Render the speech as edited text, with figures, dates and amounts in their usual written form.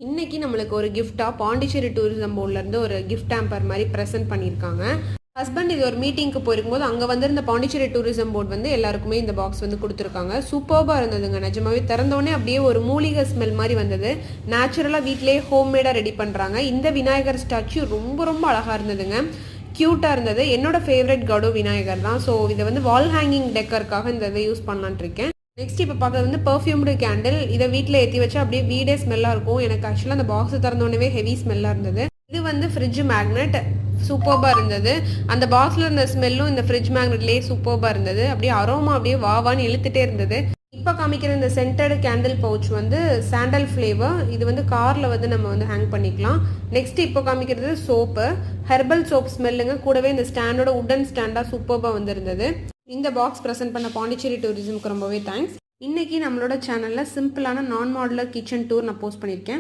இன்னைக்கு நம்மளுக்கு ஒரு கிஃப்டாக பாண்டிச்சேரி டூரிசம் போர்ட்லேருந்து ஒரு கிஃப்ட் டேம்பர் மாதிரி ப்ரெசென்ட் பண்ணியிருக்காங்க. ஹஸ்பண்ட் இது ஒரு மீட்டிங்க்கு போயிருக்கும்போது அங்கே வந்திருந்த பாண்டிச்சேரி டூரிசம் போர்டு வந்து எல்லாருக்குமே இந்த பாக்ஸ் வந்து கொடுத்துருக்காங்க. சூப்பர்பாக இருந்ததுங்க. நிஜமாவே திறந்தோடனே அப்படியே ஒரு மூலிகை ஸ்மெல் மாதிரி வந்தது. நேச்சுரலாக வீட்டிலேயே ஹோம்மேடாக ரெடி பண்ணுறாங்க. இந்த விநாயகர் ஸ்டாச்சு ரொம்ப ரொம்ப அழகாக இருந்ததுங்க. க்யூட்டாக இருந்தது. என்னோட ஃபேவரட் கடு விநாயகர் தான். ஸோ இதை வந்து வால் ஹேங்கிங் டெக்கருக்காக இந்த இதை யூஸ் பண்ணலான் இருக்கேன். நெக்ஸ்ட் இப்போ பார்க்குறது வந்து பர்ஃப்யூம்டு கேண்டில். இதை வீட்டில் ஏற்றி வச்சா அப்படியே வீடே ஸ்மெல்லாக இருக்கும். எனக்கு ஆக்சுவலாக அந்த பாக்ஸ் திறந்தோடனே ஹெவி ஸ்மெல்லாக இருந்தது. இது வந்து ஃப்ரிட்ஜ் மேக்னெட். சூப்பர்பாக இருந்தது. அந்த பாக்ஸில் இருந்த ஸ்மெல்லும் இந்த ஃப்ரிட்ஜ் மேக்னெட்லேயே சூப்பர்பாக இருந்தது. அப்படியே அரோமா அப்படியே வாவான்னு இழுத்துட்டே இருந்தது. இப்போ காமிக்கிற இந்த சென்டர்டு கேண்டில் பவுச் வந்து சாண்டல் ஃப்ளேவர். இது வந்து காரில் வந்து நம்ம வந்து ஹேங் பண்ணிக்கலாம். நெக்ஸ்ட் இப்போ காமிக்கிறது சோப்பு. Herbal soap ஸ்மெல்லுங்க. கூடவே இந்த ஸ்டாண்டோட உடன் ஸ்டாண்டாக சூப்பர்பாக வந்துருந்தது. இந்த பாக்ஸ் ப்ரெசென்ட் பண்ண பாண்டிச்சேரி டூரிசம்க்கு ரொம்பவே தேங்க்ஸ். இன்னைக்கு நம்மளோட சேனலில் சிம்பிளான நான் மாடுலர் கிச்சன் டூர் நான் போஸ்ட் பண்ணியிருக்கேன்.